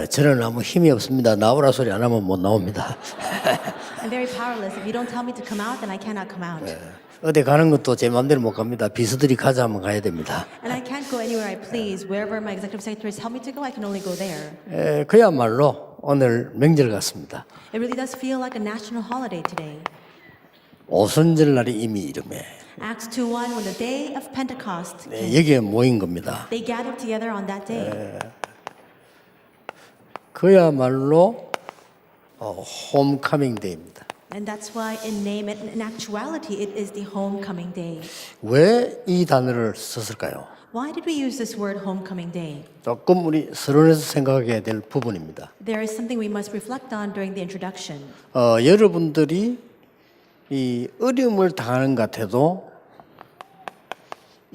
저는 아무 힘이 없습니다. 나오라 소리 안 하면 못 나옵니다. I'm very powerless. If you don't tell me to come out, then I cannot come out. 어디 가는 것도 제 마음대로 못 갑니다. 비서들이 가자 하면 가야 됩니다. And I can't go anywhere I please. Wherever my executive secretaries tell me to go, I can only go there. 그야말로 오늘 명절 같습니다. It really does feel like a national holiday today. 오순절 날이 이미 이름에 Acts 2:1, when the day of Pentecost came, 여기에 모인 겁니다. they gathered together on that day. 그야말로 홈커밍 데이입니다. And that's why in name and in actuality, it is the homecoming day. 왜 이 단어를 썼을까요? Why did we use this word homecoming day? 조금 우리 서론에서 생각해야 될 부분입니다. There is something we must reflect on during the introduction. 여러분들이 이 어려움을 당하는 것 같아도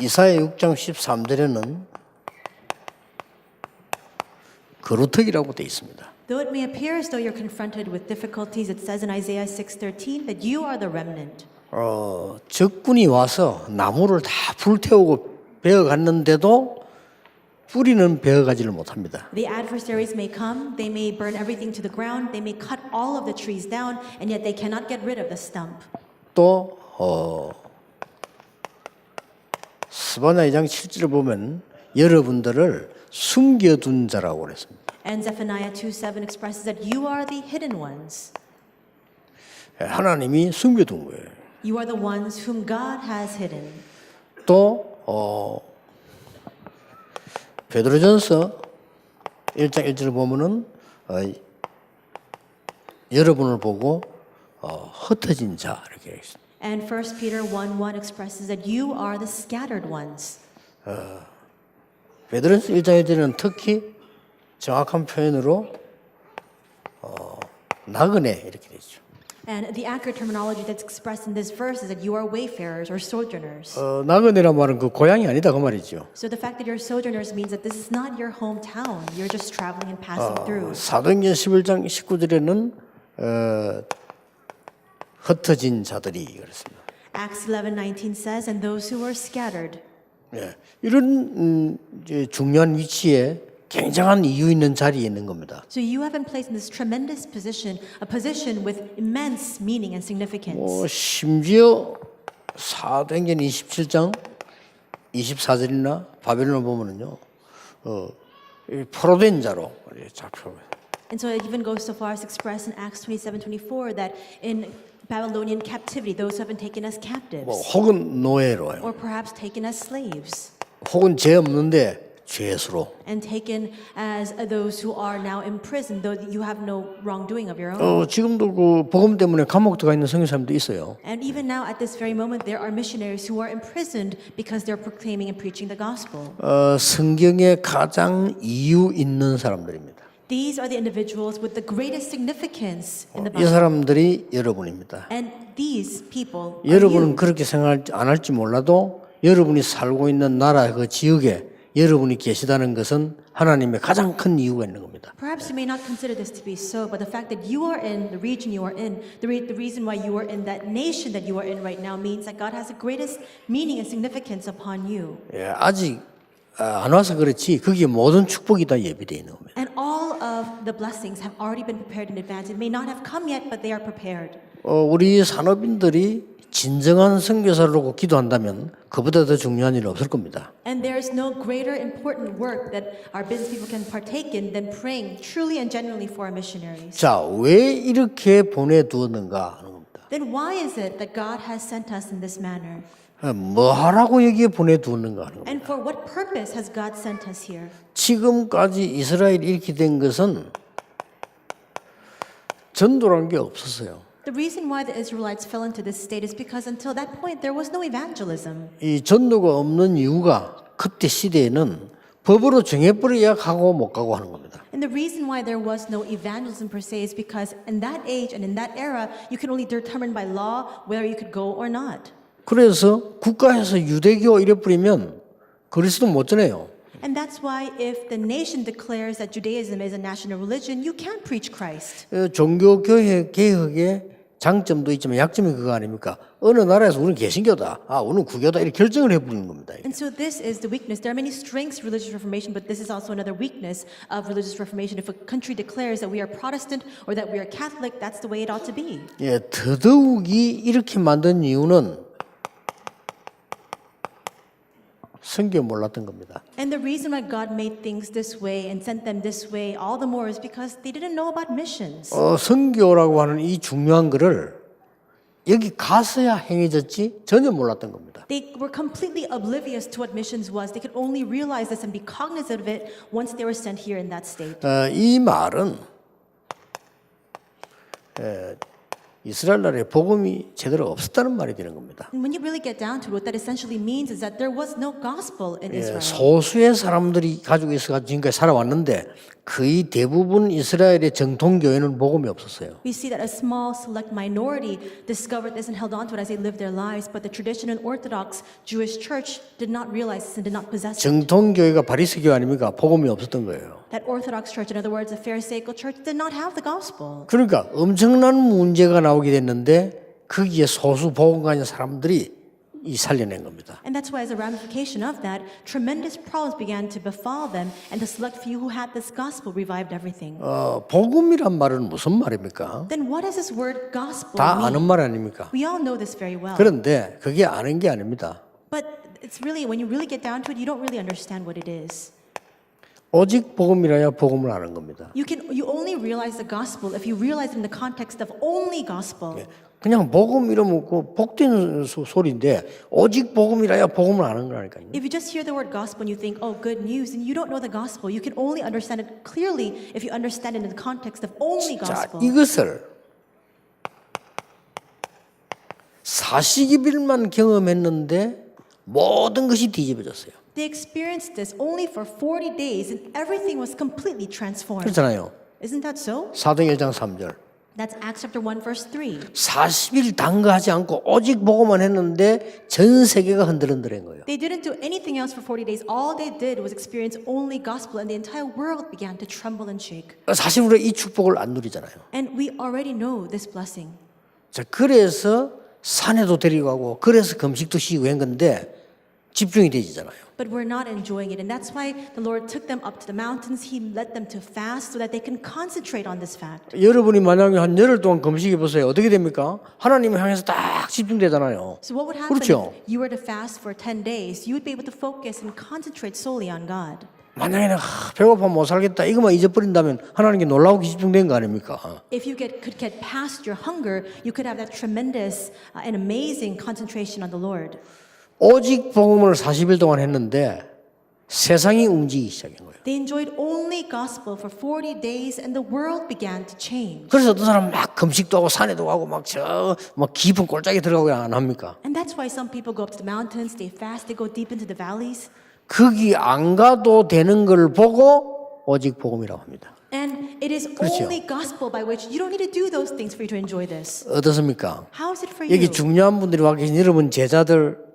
이사야 6장 13절에는 거루터기라고 되어 있습니다. Though it may appear as though you're confronted with difficulties, it says in Isaiah 6:13 that you are the remnant. 적군이 와서 나무를 다 불태우고 베어갔는데도 뿌리는 베어가지를 못합니다. The adversaries may come, they may burn everything to the ground, they may cut all of the trees down, and yet they cannot get rid of the stump. 또 스바냐 2장 7절을 보면 여러분들을 숨겨둔 자라고 그랬습니다. And Zephaniah 2:7 expresses that you are the hidden ones. 하나님이 숨겨둔 거예요. You are the ones whom God has hidden. 또 베드로전서 1장 1절을 보면은 여러분을 보고 흩어진 자 이렇게 있습니다. And 1 Peter 1:1 expresses that you are the scattered ones. 베드로전서 1장 1절은 특히 정확한 표현으로 나그네 이렇게 되죠. And the accurate terminology that's expressed in this verse is that you are wayfarers or sojourners. 나그네란 말은 그 고향이 아니다 그 말이죠. So the fact that you're sojourners means that this is not your hometown. You're just traveling and passing through. 사도행전 11장 19절에는 흩어진 자들이 그랬습니다. Acts 11:19 says, and those who were scattered. 이런 중요한 위치에 굉장한 이유 있는 자리에 있는 겁니다. So you have been placed in this tremendous position, a position with immense meaning and significance. 심지어 사도행전 27장 24절이나 바벨론을 보면은요, 포로된 자로 잡혀. And so it even goes so far as expressed in Acts 27:24 that in Babylonian captivity, those who have been taken as captives, 혹은 노예로요, or perhaps taken as slaves, 혹은 죄 없는데 죄수로. and taken as those who are now imprisoned, though you have no wrongdoing of your own. 지금도 그 복음 때문에 감옥 들어가 있는 선교사님도 있어요. And even now, at this very moment, there are missionaries who are imprisoned because they're proclaiming and preaching the gospel. 성경에 가장 이유 있는 사람들입니다. These are the individuals with the greatest significance in the 이 Bible. 사람들이 여러분입니다. And these people are 여러분은 you. 그렇게 생각 안 할지 몰라도 여러분이 살고 있는 나라 그 지역에 여러분이 계시다는 것은 하나님의 가장 큰 이유가 있는 겁니다. Perhaps you may not consider this to be so, but the fact that you are in the region you are in, the reason why you are in that nation that you are in right now means that God has the greatest meaning and significance upon you. 아직 안 와서 그렇지 거기에 모든 축복이 다 예비되어 있는 겁니다. And all of the blessings have already been prepared in advance. It may not have come yet, but they are prepared. 우리 산업인들이 진정한 선교사로 기도한다면 그보다 더 중요한 일은 없을 겁니다. And there is no greater important work that our business people can partake in than praying truly and genuinely for our missionaries. 자, 왜 이렇게 보내두었는가 하는 겁니다. Then why is it that God has sent us in this manner? 뭐 하라고 여기에 보내두었는가 하는 겁니다. And for what purpose has God sent us here? 지금까지 이스라엘이 이렇게 된 것은 전도라는 게 없었어요. The reason why the Israelites fell into this state is because until that point there was no evangelism. 이 전도가 없는 이유가 그때 시대에는 법으로 정해버려야 가고 못 가고 하는 겁니다. And the reason why there was no evangelism per se is because in that age and in that era you could only determine by law whether you could go or not. 그래서 국가에서 유대교 이래 뿌리면 그리스도 못 전해요. And that's why if the nation declares that Judaism is a national religion, you can't preach Christ. 종교 개혁에 장점도 있지만 약점이 그거 아닙니까? 어느 나라에서 우리는 개신교다, 우리는 구교다 이렇게 결정을 해버리는 겁니다. And so this is the weakness. There are many strengths of religious reformation, but this is also another weakness of religious reformation. If a country declares that we are Protestant or that we are Catholic, that's the way it ought to be. 예, 더더욱이 이렇게 만든 이유는 성경 몰랐던 겁니다. And the reason why God made things this way and sent them this way all the more is because they didn't know about missions. 선교라고 하는 이 중요한 거를 여기 가서야 행해졌지 전혀 몰랐던 겁니다. They were completely oblivious to what missions was. They could only realize this and be cognizant of it once they were sent here in that state. 이 말은 이스라엘 나라에 복음이 제대로 없었다는 말이 되는 겁니다. And when you really get down to it, what that essentially means is that there was no gospel in Israel. 소수의 사람들이 가지고 있어가지고 지금까지 살아왔는데 거의 대부분 이스라엘의 정통교회는 복음이 없었어요. We see that a small select minority discovered this and held on to it as they lived their lives, but the traditional Orthodox Jewish church did not realize this and did not possess it. 정통교회가 바리새교 아닙니까? 복음이 없었던 거예요. That Orthodox church, in other words, the Pharisaical church, did not have the gospel. 그러니까 엄청난 문제가 나오게 됐는데 거기에 소수 복음 가진 사람들이 이 살려낸 겁니다. And that's why, as a ramification of that, tremendous problems began to befall them, and the select few who had this gospel revived everything. 복음이란 말은 무슨 말입니까? Then what does this word gospel 다 mean? 아는 말 아닙니까? We all know this very well. 그런데 그게 아는 게 아닙니다. But it's really, when you really get down to it, you don't really understand what it is. 오직 복음이라야 복음을 아는 겁니다. You only realize the gospel if you realize it in the context of only gospel. 그냥 복음 이러면 그 복되는 소리인데 오직 복음이라야 복음을 아는 거라니까요. If you just hear the word gospel and you think, oh, good news, and you don't know the gospel, you can only understand it clearly if you understand it in the context of only 자, gospel. 이것을 40일만 경험했는데 모든 것이 뒤집어졌어요. They experienced this only for 40 days and everything was completely transformed. 그렇잖아요. Isn't that so? 사도행 1장 3절. That's Acts chapter 1 verse 3. 40일 단거하지 않고 오직 보고만 했는데 전 세계가 흔들흔들한 거예요. They didn't do anything else for 40 days. All they did was experience only gospel and the entire world began to tremble and shake. 사실 우리가 이 축복을 안 누리잖아요. And we already know this blessing. 자, 그래서 산에도 데리고 가고 그래서 금식도 시키고 한 건데 집중이 되지잖아요. But we're not enjoying it. And that's why the Lord took them up to the mountains. He led them to fast so that they can concentrate on this fact. 여러분이 만약에 한 열흘 동안 금식해 보세요. 어떻게 됩니까? 하나님을 향해서 딱 집중되잖아요. So what would happen 그렇죠? if you were to fast for 10 days? You would be able to focus and concentrate solely on God. 만약에 내가 배고파 못 살겠다 이것만 잊어버린다면 하나님께 놀라우게 집중된 거 아닙니까? If you could get past your hunger, you could have that tremendous and amazing concentration on the Lord. 오직 복음을 40일 동안 했는데 세상이 움직이기 시작한 거예요. They enjoyed only gospel for 40 days and the world began to change. 그래서 어떤 사람은 막 금식도 하고 산에도 가고 막 깊은 골짜기 들어가고 안 합니까? And that's why some people go up to the mountains, they fast, they go deep into the valleys. 거기 안 가도 되는 걸 보고 오직 복음이라고 합니다. And it is 그렇죠. only gospel by which you don't need to do those things for you to enjoy this. 어떻습니까? How is it for 여기 you? 중요한 분들이 와 계신 여러분 제자들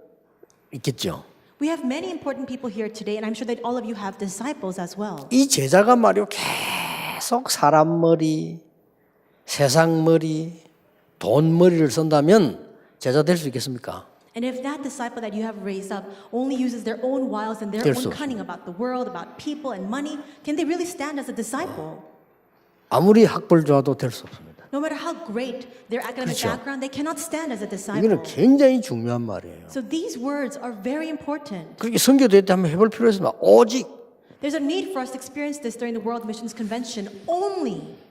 있겠죠. We have many important people here today, and I'm sure that all of you have disciples as well. 이 제자가 말이요 계속 사람 머리, 세상 머리, 돈 머리를 쓴다면 제자 될 수 있겠습니까? And if that disciple that you have raised up only uses their own wiles and their 될 own 수 cunning about the world, about people and money, can they really stand as a disciple? 아무리 학벌 좋아도 될 수 없습니다. No matter how great their academic 그렇죠. background, they cannot stand as a disciple. 이거는 굉장히 중요한 말이에요. So these words are very important. 그렇게 선교대회 때 한번 해볼 필요 있습니다. 오직 There's a need for us to experience this during the World Missions Convention only.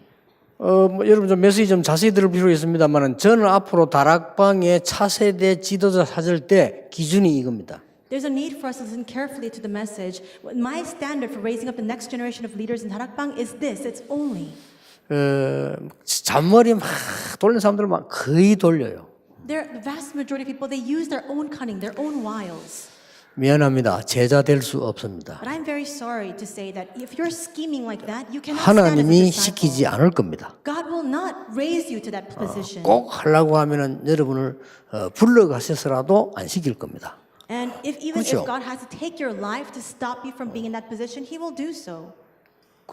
여러분 좀 메시지 좀 자세히 들을 필요 있습니다만은 저는 앞으로 다락방에 차세대 지도자 찾을 때 기준이 이겁니다. There's a need for us to listen carefully to the message. My standard for raising up the next generation of leaders in Darakbang is this. It's only. 잔머리 막 돌리는 사람들 막 거의 돌려요. The vast majority of people, they use their own cunning, their own wiles. 미안합니다. 제자 될 수 없습니다. But I'm very sorry to say that if you're scheming like that, you cannot stand as a 하나님이 disciple. 시키지 않을 겁니다. God will not raise you to that position. 꼭 하려고 하면은 여러분을 불러가셔서라도 안 시킬 겁니다. And even 그렇죠. if God has to take your life to stop you from being in that position, He will do so.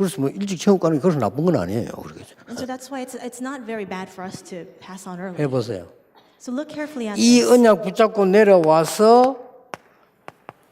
그래서 뭐 일찍 천국 가는 게 그래서 나쁜 건 아니에요. 그러겠죠. And so that's why it's not very bad for us to pass on early. 해보세요. So look carefully at 이 this. 언약 붙잡고 내려와서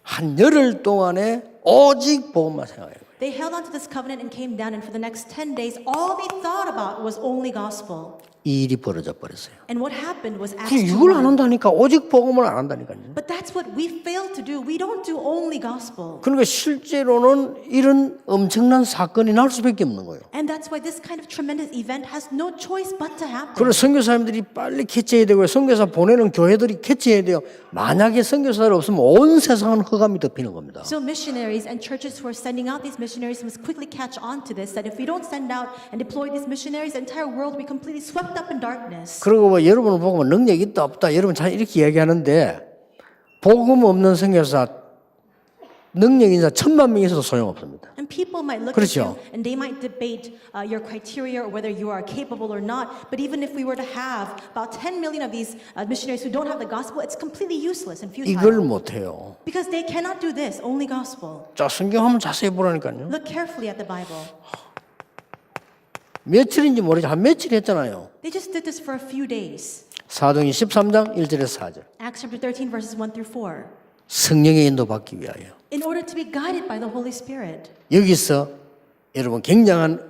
한 열흘 동안에 오직 복음만 생각해요. They held on to this covenant and came down, and for the next 10 days, all they thought about was only gospel. 이 일이 벌어져 버렸어요. And what happened was Acts 그 이걸 안 2:1. 한다니까 오직 복음을 안 한다니까요. But that's what we fail to do. We don't do only gospel. 그러니까 실제로는 이런 엄청난 사건이 날 수밖에 없는 거예요. And that's why this kind of tremendous event has no choice but to happen. 그래서 선교사님들이 빨리 캐치해야 되고요. 선교사 보내는 교회들이 캐치해야 돼요. 만약에 선교사를 없으면 온 세상은 흑암이 덮이는 겁니다. So missionaries and churches who are sending out these missionaries must quickly catch on to this, that if we don't send out and deploy these missionaries, the entire world will be completely swept up in darkness. 그리고 뭐 여러분을 보고 능력이 있다 없다 여러분 잘 이렇게 이야기하는데 복음 없는 선교사 능력 인사 1,000,000명이 있어도 소용없습니다. And people might look 그렇죠. at you and they might debate your criteria or whether you are capable or not. But even if we were to have about 10 million of these missionaries who don't have the gospel, it's completely useless and 이걸 futile. 못해요. Because they cannot do this, only gospel. 자, 성경 한번 자세히 보라니까요. Look carefully at the Bible. 며칠인지 모르지 한 며칠 했잖아요. They just did this for a few days. 사도행전 13장 1절에서 4절. Acts chapter 13, verses 1 through 4. 성령의 인도받기 위하여. In order to be guided by the Holy Spirit. 여기서 여러분 굉장한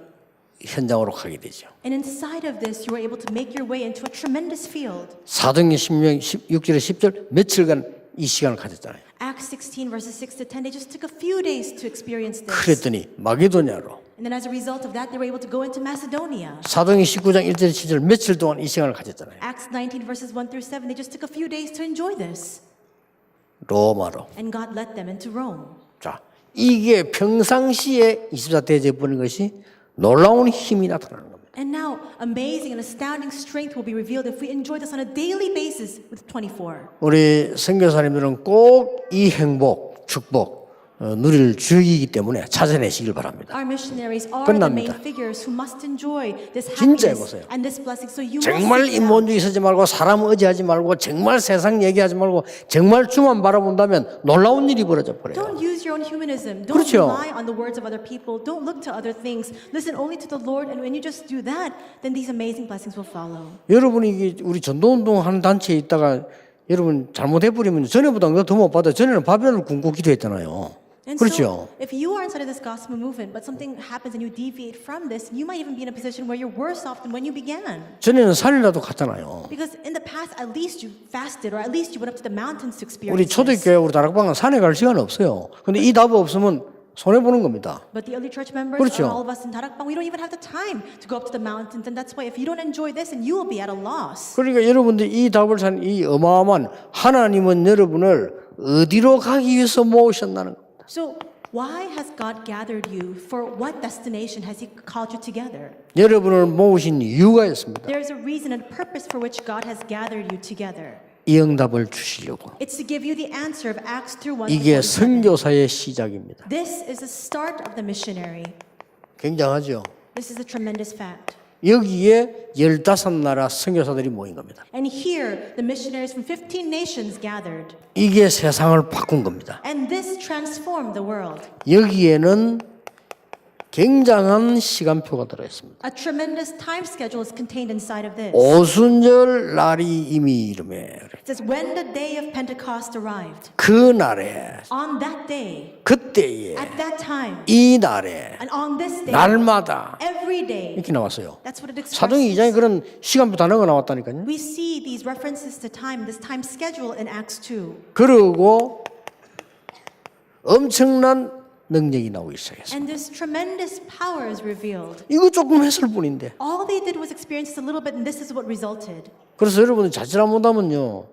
현장으로 가게 되죠. And inside of this, you were able to make your way into a tremendous field. 사도행전 16절에 10절 며칠간 이 시간을 가졌잖아요. Acts 16, verses 6 to 10, they just took a few days to experience this. 그랬더니 마게도냐로. And then as a result of that, they were able to go into Macedonia. 사도행전 19장 1절에 7절 며칠 동안 이 시간을 가졌잖아요. Acts 19, verses 1 through 7, they just took a few days to enjoy this. 로마로. And God led them into Rome. 자, 이게 평상시에 24대째 보는 것이 놀라운 힘이 나타나는 겁니다. And now, amazing and astounding strength will be revealed if we enjoy this on a daily basis with 24. 우리 선교사님들은 꼭 이 행복, 축복 누릴 주의이기 때문에 찾아내시길 바랍니다. Our missionaries are the main 끝납니다. figures who must enjoy this 진짜 happiness 해보세요. and this blessing. So you must 정말 seek it out. 인본주의 쓰지 말고 사람 의지하지 말고 정말 세상 얘기하지 말고 정말 주만 바라본다면 놀라운 일이 벌어져 버려요. Don't use your own humanism. Don't 그렇죠. rely on the words of other people. Don't look to other things. Listen only to the Lord. And when you just do that, then these amazing blessings will follow. 여러분이 이게 우리 전도운동 하는 단체에 있다가 여러분 잘못해버리면 전에보다 더 못 받아요. 전에는 바벨론을 굶고 기도했잖아요. And 그렇죠. so, if you are inside of this gospel movement, but something happens and you deviate from this, you might even be in a position where you're worse off than when you began. 전에는 산이라도 갔잖아요. Because in the past, at least you fasted, or at least you went up to the mountains to experience 우리 this. 초대교회 우리 다락방은 산에 갈 시간 없어요. 근데 이 답 없으면 손해 보는 겁니다. But the early church members, 그렇죠. and all of us in Tarakbang, we don't even have the time to go up to the mountains. And that's why if you don't enjoy this, then you will be at a loss. 그러니까 여러분들 이 답을 산 이 어마어마한 하나님은 여러분을 어디로 가기 위해서 모으셨나는 겁니다. So why has God gathered you? For what destination has He called you together? 여러분을 모으신 이유가 있습니다. There is a reason and purpose for which God has gathered you together. 이 응답을 주시려고. It's to give you the answer of Acts 2:1. 이게 선교사의 시작입니다. This is the start of the missionary. 굉장하죠. This is a tremendous fact. 여기에 15나라 선교사들이 모인 겁니다. And here, the missionaries from 15 nations gathered. 이게 세상을 바꾼 겁니다. And this transformed the world. 여기에는 굉장한 시간표가 들어있습니다. A tremendous time schedule is contained inside of this. 오순절 날이 이미 이름에 It says, when the day of Pentecost arrived, 그 날에 on that day, 그때에 at that time, 이 날에 and on this day, 날마다 every day. 이렇게 나왔어요. That's what it 사도행 2장에 expresses. 그런 시간표 단어가 나왔다니까요. We see these references to time, this time schedule in Acts 2. 그리고 엄청난 능력이 나오기 시작했어요. And this tremendous power is revealed. 이거 조금 했을 뿐인데. All they did was experience this a little bit, and this is what resulted. 그래서 여러분들 자칫 못하면요,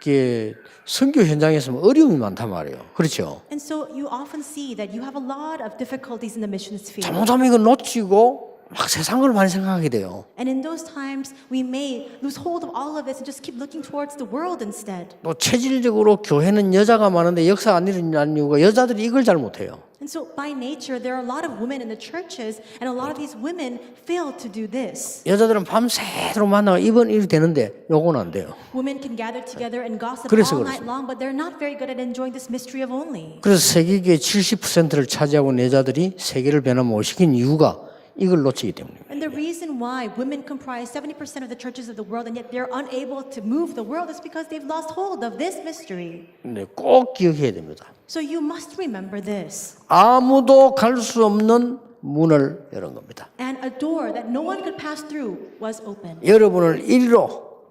이게 선교 현장에서 어려움이 많단 말이에요. 그렇죠? And so you often see that you have a lot of difficulties in the missions field. 잘못하면 이거 놓치고 막 세상을 많이 생각하게 돼요. And in those times, we may lose hold of all of this and just keep looking towards the world instead. 또 체질적으로 교회는 여자가 많은데 역사 안 일어나는 이유가 여자들이 이걸 잘 못해요. And And so by nature, there are a lot of women in the churches, and a lot of these women fail to do this. 여자들은 밤새도록 만나고 이번 일이 되는데 요거는 안 돼요. Women can gather together and gossip 그래서 all night long, but they're not very good at enjoying this mystery of only. 그래서 세계의 70%를 차지하고 있는 여자들이 세계를 변화 못 시킨 이유가 이걸 놓치기 때문입니다. And the reason why women comprise 70% of the churches of the world and yet they're unable to move the world is because they've lost hold of this mystery. 네, 꼭 기억해야 됩니다. So you must remember this. 아무도 갈 수 없는 문을 열은 겁니다. And a door that no one could pass through was open. 여러분을 이리로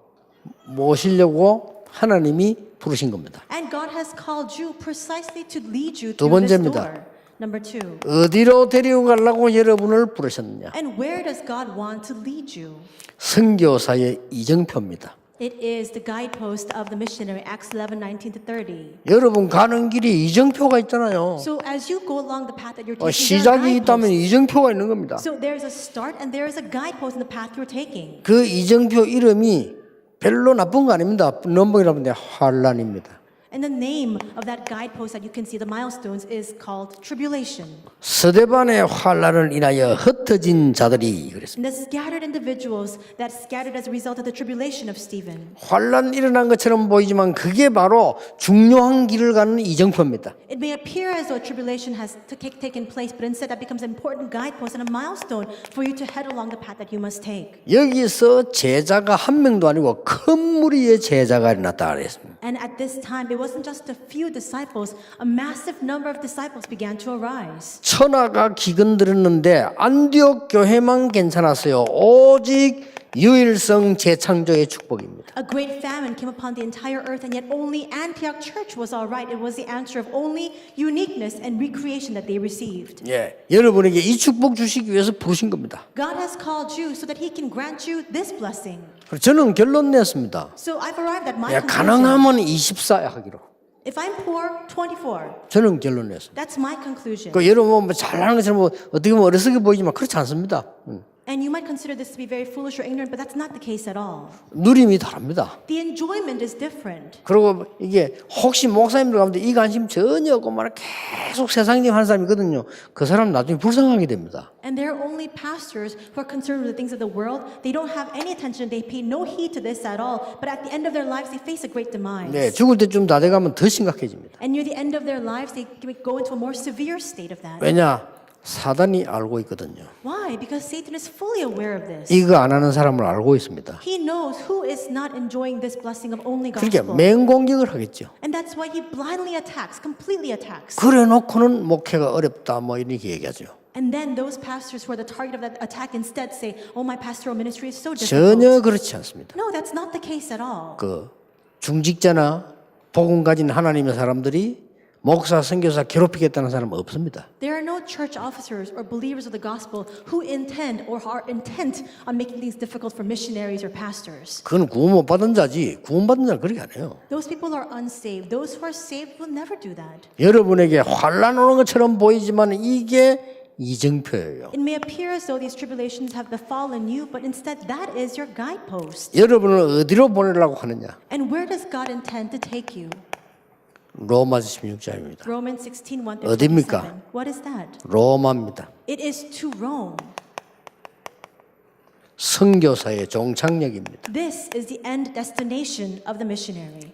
모시려고 하나님이 부르신 겁니다. And God has called you precisely to lead you 두 through this 번째입니다. door. Number 2. 어디로 데리고 가려고 여러분을 부르셨느냐? And where does God want to lead you? 선교사의 이정표입니다. It is the guidepost of the missionary, Acts 11:19 to 30. 여러분 가는 길에 이정표가 있잖아요. So as you go along the path that you're taking, there are 시작이 있다면 guideposts. 이정표가 있는 겁니다. So there's a start and there is a guidepost in the path you're taking. 그 이정표 이름이 별로 나쁜 거 아닙니다. 넘버이라는데 환란입니다. And the name of that guidepost that you can see, the milestones, is called tribulation. 스데반의 환란을 인하여 흩어진 자들이 그랬습니다. And the scattered individuals that scattered as a result of the tribulation of Stephen. 환란 일어난 것처럼 보이지만 그게 바로 중요한 길을 가는 이정표입니다. It may appear as though tribulation has taken place, but instead that becomes an important guidepost and a milestone for you to head along the path that you must take. 여기서 제자가 한 명도 아니고 큰 무리의 제자가 일어났다 그랬습니다. And at this time, it wasn't just a few disciples, a massive number of disciples began to arise. 천하가 기근들었는데 안디옥 교회만 괜찮았어요. 오직 유일성 재창조의 축복입니다. A great famine came upon the entire earth, and yet only Antioch Church was all right. It was the answer of only uniqueness and recreation that they received. 예, 여러분에게 이 축복 주시기 위해서 부르신 겁니다. God has called you so that He can grant you this blessing. 저는 결론 냈습니다. So I've arrived at my 예, conclusion. 가능하면 24 하기로. If I'm poor, 24. 저는 결론 냈습니다. That's my conclusion. 그 여러분 뭐 잘하는 것처럼 뭐 어떻게 보면 어리석게 보이지만 그렇지 않습니다. And you might consider this to be very foolish or ignorant, but that's not the case at all. 누림이 다릅니다. The enjoyment is different. 그리고 이게 혹시 목사님들 가운데 이 관심 전혀 없고 말 계속 세상적인 하는 사람이거든요. 그 사람 나중에 불쌍하게 됩니다. And there are only pastors who are concerned with the things of the world. They don't have any attention. They pay no heed to this at all. But at the end of their lives, they face a great demise. 네, 죽을 때쯤 다 돼가면 더 심각해집니다. And near the end of their lives, they go into a more severe state of that. 왜냐? 사단이 알고 있거든요. Why? Because Satan is fully aware of this. 이거 안 하는 사람을 알고 있습니다. He knows who is not enjoying this blessing of only 그러니까 gospel. 맹공격을 하겠죠. And that's why he blindly attacks, completely attacks. 그래 놓고는 목회가 어렵다 뭐 이렇게 얘기하죠. And then those pastors who are the target of that attack instead say, oh, my pastoral ministry is so 전혀 difficult. 그렇지 않습니다. No, that's not the case at all. 그 중직자나 복음 가진 하나님의 사람들이 목사, 선교사 괴롭히겠다는 사람은 없습니다. There are no church officers or believers of the gospel who intend or are intent on making things difficult for missionaries or pastors. 그건 구원 못 받은 자지 구원받은 자는 그렇게 안 해요. Those people are unsaved. Those who are saved will never do that. 여러분에게 환란 오는 것처럼 보이지만 이게 이정표예요. It may appear as though these tribulations have befallen you, but instead that is your guidepost. 여러분을 어디로 보내려고 하느냐? And where does God intend to take you? 로마서 16장입니다. Romans 16:1 through 어디입니까? 27. What is that? 로마입니다. It is to Rome. 선교사의 종착역입니다. This is the end destination of the missionary.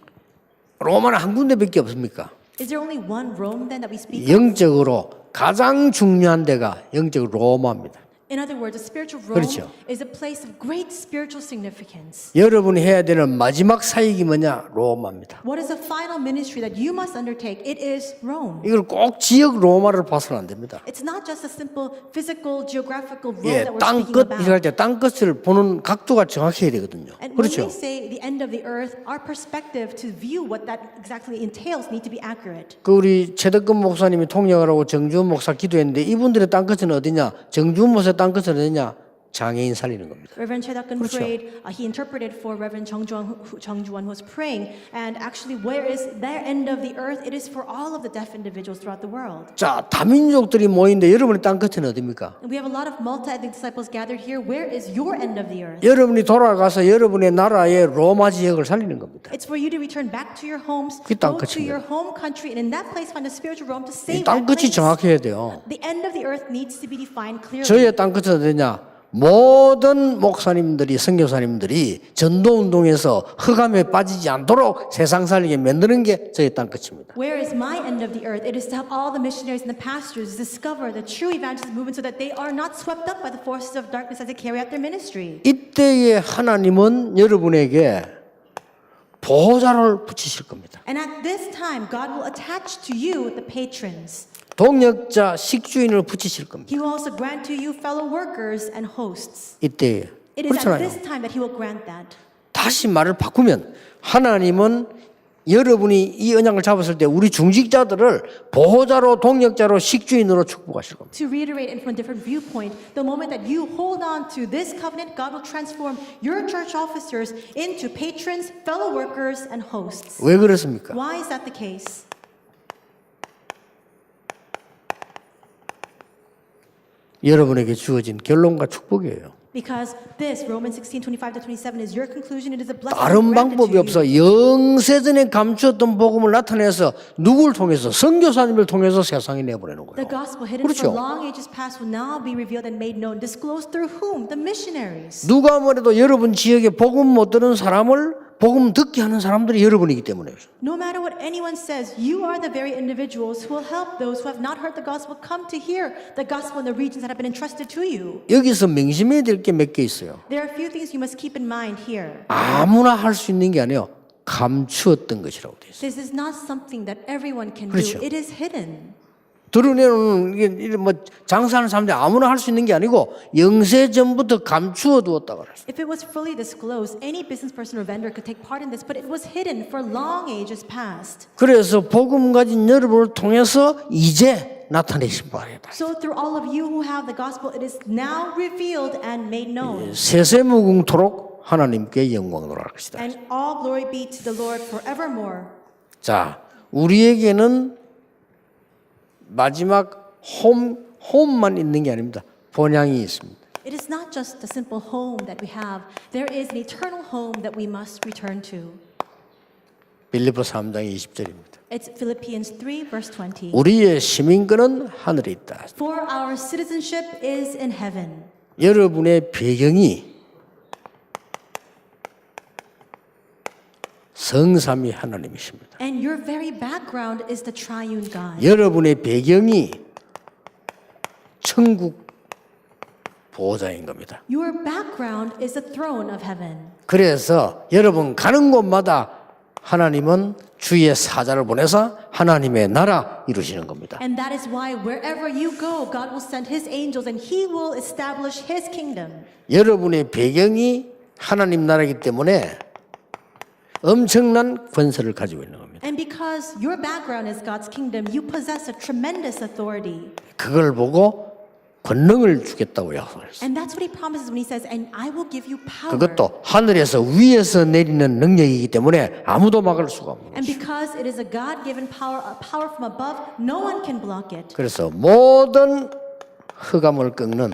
로마는 한 군데밖에 없습니까? Is there only one Rome then that we speak of? 영적으로 가장 중요한 데가 영적으로 로마입니다. In other words, a spiritual Rome 그렇죠. is a place of great spiritual significance. 여러분이 해야 되는 마지막 사역이 뭐냐? 로마입니다. What is the final ministry that you must undertake? It is Rome. 이걸 꼭 지역 로마를 봐서는 안 됩니다. It's not just a simple physical, geographical Rome 예, that we're speaking 땅끝 about. 이럴 때 땅끝을 보는 각도가 정확해야 되거든요. And when 그렇죠? we say the end of the earth, our perspective to view what that exactly entails need to be accurate. 그 우리 최덕근 목사님이 통역하라고 정주원 목사 기도했는데 이분들의 땅끝은 어디냐? 정주원 목사의 땅끝은 어디냐? 장애인 살리는 겁니다. Reverend Choi Duk-kun 그렇죠. prayed, he interpreted for Reverend Chung Ju-won who was praying, and actually where is their end of the earth? It is for all of the deaf individuals throughout the world. 자, 다민족들이 모이는데 여러분의 땅 끝은 어디입니까? And we have a lot of multi-ethnic disciples gathered here. Where is your end of the earth? 여러분이 돌아가서 여러분의 나라의 로마 지역을 살리는 겁니다. It's for you to return back to your homes, 그게 땅 go to 끝입니다. your home country, and in that place find a spiritual Rome to save 땅 that 끝이 place. 정확해야 돼요. The end of the earth needs to be defined clearly. 저의 땅 끝은 어디냐? 모든 목사님들이 선교사님들이 전도운동에서 흑암에 빠지지 않도록 세상 살리게 만드는 게 저의 땅 끝입니다. Where is my end of the earth? It is to help all the missionaries and the pastors discover the true evangelist movement so that they are not swept up by the forces of darkness as they carry out their ministry. 이때에 하나님은 여러분에게 보호자를 붙이실 겁니다. And at this time, God will attach to you the patrons. 동역자, 식주인을 붙이실 겁니다. He will also grant to you fellow workers and hosts. 이때에. It is at 그렇잖아요. this time that He will grant that. 다시 말을 바꾸면 하나님은 여러분이 이 언약을 잡았을 때 우리 중직자들을 보호자로 동역자로 식주인으로 축복하실 겁니다. To reiterate and from a different viewpoint, the moment that you hold on to this covenant, God will transform your church officers into patrons, fellow workers, and hosts. 왜 그렇습니까? Why is that the case? 여러분에게 주어진 결론과 축복이에요. Because this, Romans 16:25-27, is your conclusion. It is a blessing 다른 granted 방법이 to you. 없어. 영세전에 감추었던 복음을 나타내서 누구를 통해서 선교사님을 통해서 세상에 내보내는 The 거예요. gospel hidden 그렇죠. for long ages past will now be revealed and made known. Disclosed through whom? The missionaries. 누가 뭐래도 여러분 지역에 복음 못 들은 사람을 복음 듣게 하는 사람들이 여러분이기 때문에. No matter what anyone says, you are the very individuals who will help those who have not heard the gospel come to hear the gospel in the regions that have been entrusted to you. 여기서 명심해야 될 게 몇 개 있어요. There are a few things you must keep in mind here. 아무나 할 수 있는 게 아니에요. 감추었던 것이라고 돼 있어요. This is not something that everyone can 그렇죠. do. It is hidden. 드러내는 이게 뭐 장사하는 사람들이 아무나 할 수 있는 게 아니고 영세 전부터 감추어 두었다고 그랬어요. If it was fully disclosed, any business person or vendor could take part in this, but it was hidden for long ages past. 그래서 복음 가진 여러분을 통해서 이제 나타내신 바랍니다. So through all of you who have the gospel, it is now revealed and made known. 세세무궁토록 하나님께 영광 돌아갈 것이다. And all glory be to the Lord forevermore. 자, 우리에게는 마지막 홈만 있는 게 아닙니다. 본향이 있습니다. It is not just a simple home that we have. There is an eternal home that we must return to. 빌립보 3장 20절입니다. It's Philippians 3 verse 20. 우리의 시민권은 하늘에 있다. For our citizenship is in heaven. 여러분의 배경이 성삼위 하나님이십니다. And your very background is the triune God. 여러분의 배경이 천국 보호자인 겁니다. Your background is the throne of heaven. 그래서 여러분 가는 곳마다 하나님은 주의 사자를 보내서 하나님의 나라 이루시는 겁니다. And that is why wherever you go, God will send His angels and He will establish His kingdom. 여러분의 배경이 하나님 나라이기 때문에 엄청난 권세를 가지고 있는 겁니다. And because your background is God's kingdom, you possess a tremendous authority. 그걸 보고 권능을 주겠다고 약속했어요. And that's what He promises when He says, and I will give you power. 그것도 하늘에서 위에서 내리는 능력이기 때문에 아무도 막을 수가 없는 And 거죠. because it is a God-given power, a power from above, no one can block it. 그래서 모든 흑암을 꺾는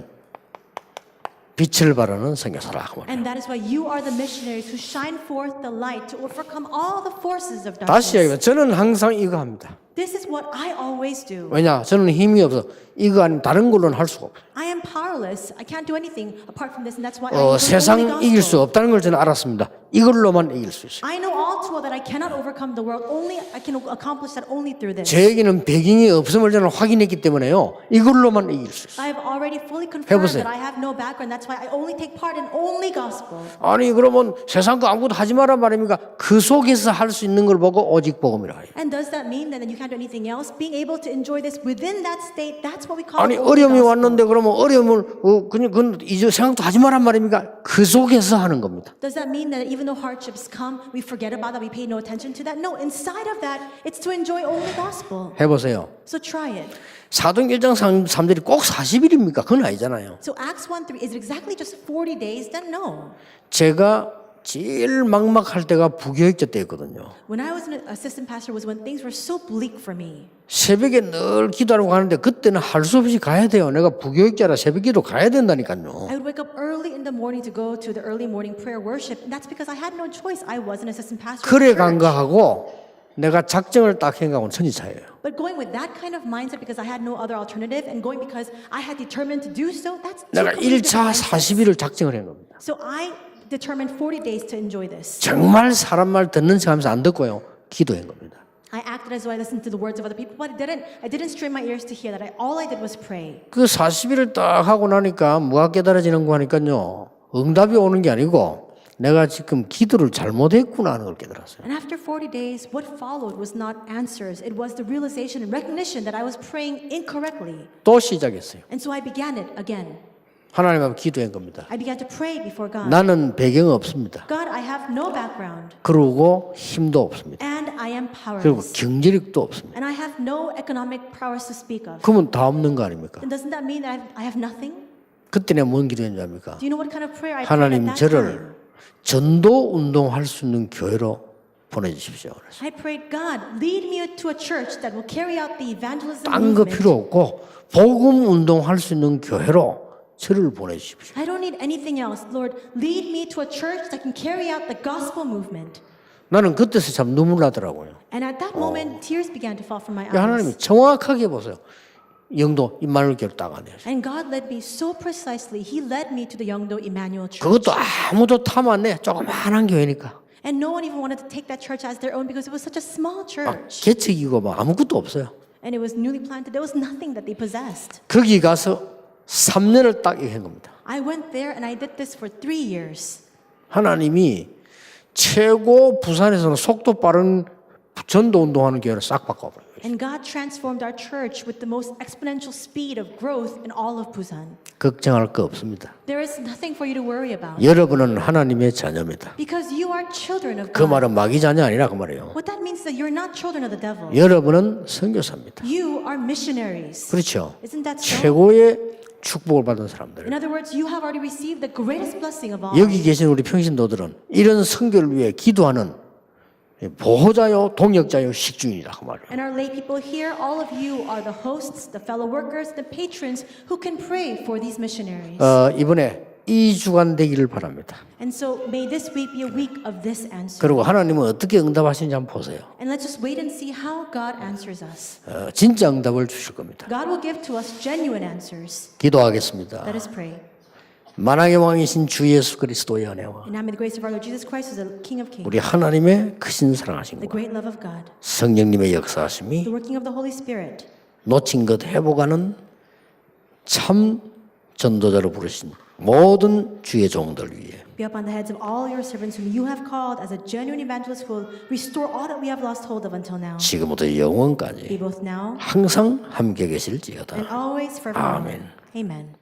빛을 바라는 선교사라고 합니다. And that is why you are the missionaries who shine forth the light to overcome all the forces of 다시 darkness. 이야기하면 저는 항상 이거 합니다. This is what I always do. 왜냐? 저는 힘이 없어. 이거 아니면 다른 걸로는 할 수가 없어요. I am powerless. I can't do anything apart from this, and that's why I am the only 세상 이길 수 gospel. 없다는 걸 저는 알았습니다. 이걸로만 이길 수 있어요. I know all too well that I cannot overcome the world. Only I can accomplish that only through this. 저에게는 배경이 없음을 저는 확인했기 때문에요. 이걸로만 이길 수 있어요. I have already fully confirmed 해보세요. that I have no background. That's why I only take part in only gospel. 아니 그러면 세상 거 아무것도 하지 마라 말입니까? 그 속에서 할 수 있는 걸 보고 오직 복음이라 해요. And does that mean that you can't do anything else, being able to enjoy this within that state, that's what we call 아니 holy 어려움이 gospel. 왔는데 그러면 어려움을 그건 이제 생각도 하지 마란 말입니까? 그 속에서 하는 겁니다. Does that mean that even though hardships come, we forget about that, we pay no attention to that? No, inside of that, it's to enjoy only gospel. 해보세요. So try it. 사도행 1장 3절이 꼭 40일입니까? 그건 아니잖아요. So Acts 1:3, is it exactly just 40 days? Then no. 제가 제일 막막할 때가 부교육자 때였거든요. When I was an assistant pastor was when things were so bleak for me. 새벽에 늘 기도하러 가는데 그때는 할 수 없이 가야 돼요. 내가 부교육자라 새벽 기도 가야 된다니까요. I would wake up early in the morning to go to the early morning prayer worship. And that's because I had no choice. I was an assistant pastor. 그래 of the church. 간거하고 내가 작정을 딱 생각하고는 천지차예요. But going with that kind of mindset because I had no other alternative and going because I had determined to do so, that's two 내가 completely 1차 different mindsets. 40일을 작정을 한 겁니다. So I determined 40 days to enjoy this. 정말 사람 말 듣는 척하면서 안 듣고요. 기도한 겁니다. I acted as though I listened to the words of other people, but I didn't strain my ears to hear that. All I did was pray. 그 40일을 딱 하고 나니까 뭐가 깨달아지는 거 하니까요. 응답이 오는 게 아니고 내가 지금 기도를 잘못했구나 하는 걸 깨달았어요. And after 40 days, what followed was not answers. It was the realization and recognition that I was praying incorrectly. 또 시작했어요. And so I began it again. 하나님 앞에 기도한 겁니다. I began to pray before God. 나는 배경 없습니다. God, I have no background. 그러고 힘도 없습니다. And I am 그리고 powerless. 경제력도 없습니다. And I have no economic prowess to speak of. 그러면 다 없는 거 아닙니까? Then doesn't that mean that I have nothing? 그때 내가 뭔 기도했는지 압니까? Do you know what kind of prayer I prayed 하나님 at that time? 저를 전도 운동할 수 있는 교회로 보내주십시오. 그래서 I prayed, God, lead me to a church that will carry out the evangelism 딴 거 movement. 필요 없고 복음 운동할 수 있는 교회로 저를 보내주십시오. I don't need anything else. Lord, lead me to a church that can carry out the gospel movement. 나는 그때서 참 눈물 나더라고요. And at that moment, tears began to fall from my 하나님이 eyes. 정확하게 보세요. 영도 임마누엘 교회로 딱 안내요. And God led me so precisely. He led me to the Yeongdo Emmanuel Church. 그것도 아무도 탐 안 내. 조그마한 교회니까. And no one even wanted to take that church as their own because it was such a small 막 church. 개척이고 막 아무것도 없어요. And it was newly planted. There was nothing that they possessed. 거기 가서 3년을 딱 한 겁니다. I went there and I did this for 3 years. 하나님이 최고 부산에서는 속도 빠른 전도 운동하는 교회를 싹 바꿔버려요. And God transformed our church with the most exponential speed of growth in all of Busan. 걱정할 거 없습니다. There is nothing for you to worry about. 여러분은 하나님의 자녀입니다. Because you are children of 그 God. 말은 마귀 자녀 아니라 그 말이에요. What that means is that you're not children of the devil. 여러분은 선교사입니다. You are missionaries. 그렇죠. Isn't that so? 최고의 축복을 받은 사람들. In other words, you have already received the greatest blessing of all. 여기 계신 우리 평신도들은 이런 선교를 위해 기도하는 보호자요, 동역자요, 식주인이다 그 말이에요. And our lay people here, all of you are the hosts, the fellow workers, the patrons who can pray for these missionaries. 이번에 2주간 되기를 바랍니다. And so may this week be a week of this answer. 그리고 하나님은 어떻게 응답하시는지 한번 보세요. And let's just wait and see how God answers us. 진짜 응답을 주실 겁니다. God will give to us genuine answers. 기도하겠습니다. Let us pray. 만왕의 왕이신 주 예수 그리스도의 은혜와 And now may the grace of our Lord Jesus Christ, who is the King of Kings, 우리 하나님의 크신 사랑하심과 the great love of God, 성령님의 역사하심이 the working of the Holy Spirit, 놓친 것 회복하는 참 전도자로 부르신 모든 주의 종들 위에 be upon the heads of all your servants whom you have called as a genuine evangelist who will restore all that we have lost hold of until now. 지금부터 Be 영원까지 both now 항상 함께 계실지어다. and always forevermore. 아멘. Amen.